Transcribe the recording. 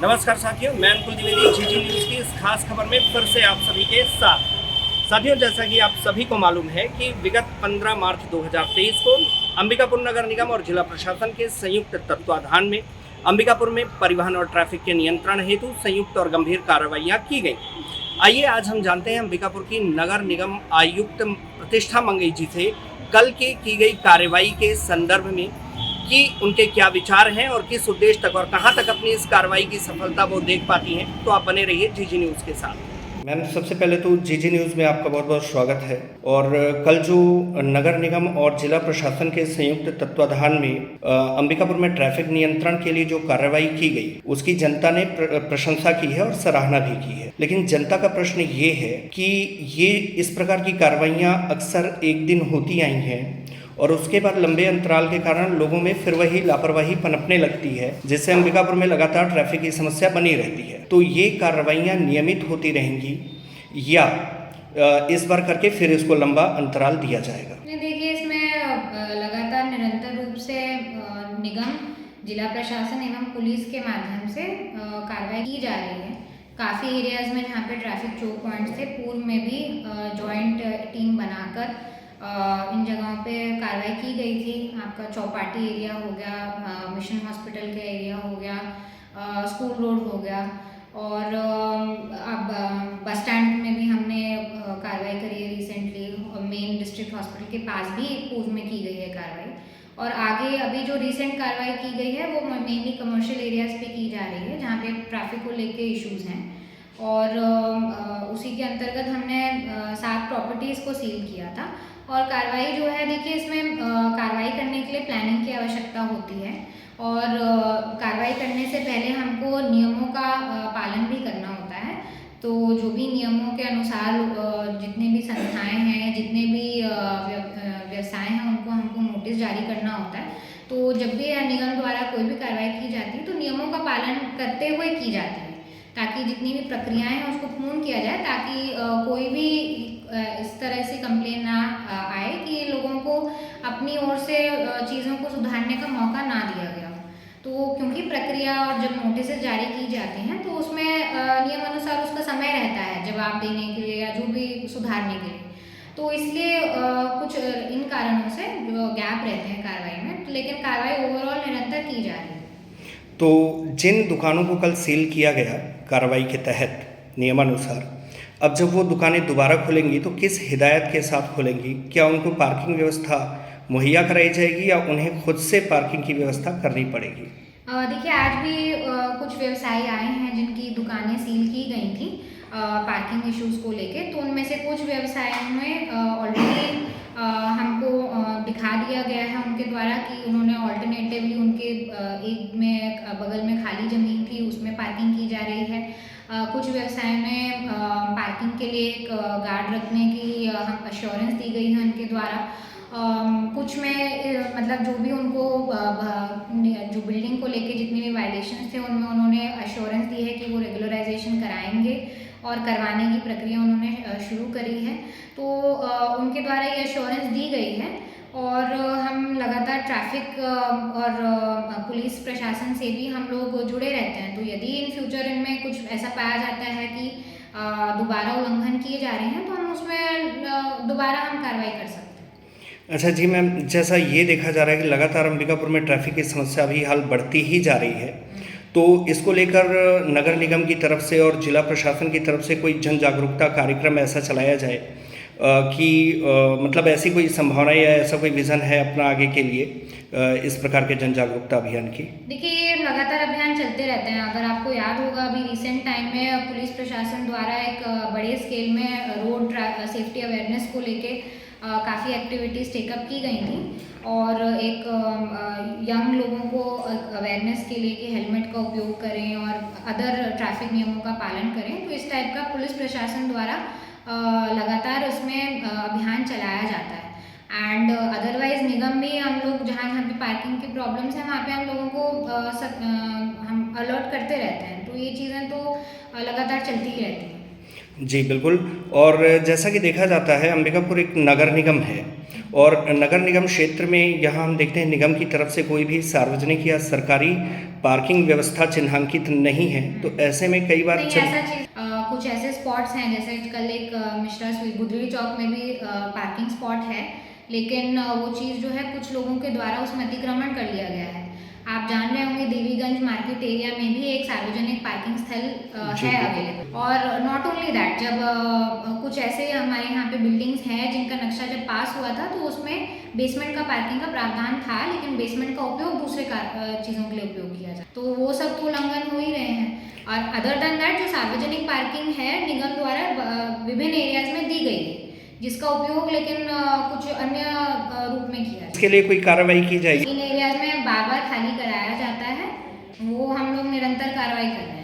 नमस्कार साथियों, मैं अंकुल द्विवेदी जीजी न्यूज़ की इस खास खबर में फिर से आप सभी के साथ। साथियों, जैसा कि आप सभी को मालूम है कि विगत 15 मार्च 2023 को अंबिकापुर नगर निगम और जिला प्रशासन के संयुक्त तत्वाधान में अंबिकापुर में परिवहन और ट्रैफिक के नियंत्रण हेतु संयुक्त और गंभीर कार्रवाइयाँ की गई। आइए आज हम जानते हैं अंबिकापुर की नगर निगम आयुक्त प्रतिष्ठा मंगई जी से कल की गई कार्रवाई के संदर्भ में कि उनके क्या विचार हैं और किस उद्देश्य तक और कहां तक अपनी इस कार्रवाई की सफलता वो देख पाती हैं। तो आप बने रहिए जीजी न्यूज़ के साथ। मैम, सबसे पहले तो जीजी न्यूज़ में आपका बहुत बहुत स्वागत है। और कल जो नगर निगम और जिला प्रशासन के संयुक्त तत्वाधान में अंबिकापुर में ट्रैफिक नियंत्रण के लिए जो कार्रवाई की गई उसकी जनता ने प्रशंसा की है और सराहना भी की है। लेकिन जनता का प्रश्न ये है कि ये इस प्रकार की कार्रवाइयाँ अक्सर एक दिन होती आई हैं और उसके बाद लंबे अंतराल के कारण लोगों में फिर वही लापरवाही पनपने लगती है, जिससे अंबिकापुर में लगातार ट्रैफिक की समस्या बनी रहती है। तो ये कार्रवाइयाँ नियमित होती रहेंगी या इस बार करके फिर इसको लंबा अंतराल दिया जाएगा? देखिए, इसमें लगातार निरंतर रूप से निगम, जिला प्रशासन एवं पुलिस के माध्यम से कार्रवाई की जा रही है। काफ़ी एरियाज़ में जहाँ पे ट्रैफिक चोक पॉइंट्स थे, पूर्व में भी जॉइंट टीम बनाकर इन जगहों पे कार्रवाई की गई थी। आपका चौपाटी एरिया हो गया, मिशन हॉस्पिटल का एरिया हो गया, स्कूल रोड हो गया, और अब बस स्टैंड में भी हमने कार्रवाई करी है रिसेंटली। मेन डिस्ट्रिक्ट हॉस्पिटल के पास भी पूर्व में की गई है कार्रवाई, और आगे अभी जो रिसेंट कार्रवाई की गई है वो मेनली कमर्शियल एरियाज़ पे की जा रही है जहाँ पे ट्रैफिक को लेके इश्यूज़ हैं। और उसी के अंतर्गत हमने 7 प्रॉपर्टीज़ को सील किया था। और कार्रवाई जो है, देखिए, इसमें कार्रवाई करने के लिए प्लानिंग की आवश्यकता होती है, और कार्रवाई करने से पहले हमको नियमों का पालन भी करना होता है। तो जो भी नियमों के अनुसार जितने भी संस्थाएं हैं, जितने भी व्यवसाय हैं, उनको हमको नोटिस जारी करना होता है। तो जब भी निगम द्वारा कोई भी कार्रवाई की जाती है तो नियमों का पालन करते हुए की जाती है, ताकि जितनी भी प्रक्रियाएं हैं उसको पूर्ण किया जाए, ताकि कोई भी इस तरह से कंप्लेन ना आए कि लोगों को अपनी ओर से चीज़ों को सुधारने का मौका ना दिया गया। तो क्योंकि प्रक्रिया और जब नोटिस जारी की जाती हैं तो उसमें नियम अनुसार उसका समय रहता है जवाब देने के लिए या जो भी सुधारने के लिए। तो इसलिए कुछ इन कारणों से जो गैप रहते हैं कार्रवाई में, लेकिन कार्रवाई ओवरऑल निरंतर की जा रही है। तो जिन दुकानों को कल सील किया गया कार्रवाई के तहत नियमानुसार, अब जब वो दुकानें दोबारा खुलेंगी तो किस हिदायत के साथ खुलेंगी? क्या उनको पार्किंग व्यवस्था मुहैया कराई जाएगी या उन्हें खुद से पार्किंग की व्यवस्था करनी पड़ेगी? देखिए, आज भी कुछ व्यवसायी आए हैं जिनकी दुकानें सील की गई थी पार्किंग इश्यूज़ को लेके। तो उनमें से कुछ व्यवसायों में ऑलरेडी हमको दिखा दिया गया है उनके द्वारा कि उन्होंने ऑल्टरनेटिवली उनके एक में बगल में खाली ज़मीन थी, उसमें पार्किंग की जा रही है। कुछ व्यवसायों में पार्किंग के लिए एक गार्ड रखने की हम अश्योरेंस दी गई है उनके द्वारा। कुछ में मतलब जो भी उनको जो बिल्डिंग को लेके जितने भी वायलेशंस थे उनमें उन्होंने अश्योरेंस दी है कि वो रेगुलराइजेशन कराएंगे, और करवाने की प्रक्रिया उन्होंने शुरू करी है। तो उनके द्वारा ये अश्योरेंस दी गई है, और हम लगातार ट्रैफिक और पुलिस प्रशासन से भी हम लोग जुड़े रहते हैं। तो यदि इन फ्यूचर इनमें कुछ ऐसा पाया जाता है कि दोबारा उल्लंघन किए जा रहे हैं तो हम उसमें दोबारा हम कार्रवाई कर सकते हैं। अच्छा जी मैम, जैसा ये देखा जा रहा है कि लगातार अंबिकापुर में ट्रैफिक की समस्या अभी हाल बढ़ती ही जा रही है, तो इसको लेकर नगर निगम की तरफ से और जिला प्रशासन की तरफ से कोई जन जागरूकता कार्यक्रम ऐसा चलाया जाए कि मतलब ऐसी कोई संभावना या ऐसा कोई विज़न है अपना आगे के लिए इस प्रकार के जन जागरूकता अभियान की? देखिए, ये लगातार अभियान चलते रहते हैं। अगर आपको याद होगा, अभी रिसेंट टाइम में पुलिस प्रशासन द्वारा एक बड़े स्केल में रोड सेफ्टी अवेयरनेस को लेके काफ़ी एक्टिविटीज़ टेकअप की गई थी, और एक यंग लोगों को अवेयरनेस के लिए कि हेलमेट का उपयोग करें और अदर ट्रैफिक नियमों का पालन करें। तो इस टाइप का पुलिस प्रशासन द्वारा लगातार उसमें अभियान चलाया जाता है। एंड अदरवाइज निगम भी हम लोग जहाँ जहाँ पे पार्किंग की प्रॉब्लम्स हैं वहाँ पे हम लोगों को हम अलर्ट करते रहते हैं। तो ये चीज़ें तो लगातार चलती ही रहती हैं। जी बिल्कुल। और जैसा कि देखा जाता है अंबिकापुर एक नगर निगम है और नगर निगम क्षेत्र में यहाँ हम देखते हैं निगम की तरफ से कोई भी सार्वजनिक या सरकारी पार्किंग व्यवस्था चिन्हांकित नहीं है, तो ऐसे में कई बार नहीं ऐसा चीज कुछ ऐसे स्पॉट्स हैं, जैसे कल एक मिश्रा स्वीट गुदड़ी चौक में भी पार्किंग स्पॉट है, लेकिन वो चीज़ जो है कुछ लोगों के द्वारा उसमें अतिक्रमण कर लिया गया है। आप जान रहे होंगे देवीगंज मार्केट एरिया में भी एक सार्वजनिक पार्किंग स्थल है अवेलेबल। और नॉट ओनली दैट, जब कुछ ऐसे हमारे यहाँ पे बिल्डिंग्स हैं जिनका नक्शा जब पास हुआ था तो उसमें बेसमेंट का पार्किंग का प्रावधान था, लेकिन बेसमेंट का उपयोग दूसरे चीज़ों के लिए उपयोग किया जाए, तो वो सब तो उल्लंघन हो ही रहे हैं। और अदर देन दैट जो सार्वजनिक पार्किंग है निगम द्वारा विभिन्न एरियाज में दी गई है, जिसका उपयोग लेकिन कुछ अन्य रूप में किया जाए, इसके लिए कोई कार्रवाई की जाएगी? इन एरियाज में बार बार खाली कराया जाता है, वो हम लोग निरंतर कार्रवाई कर रहे हैं।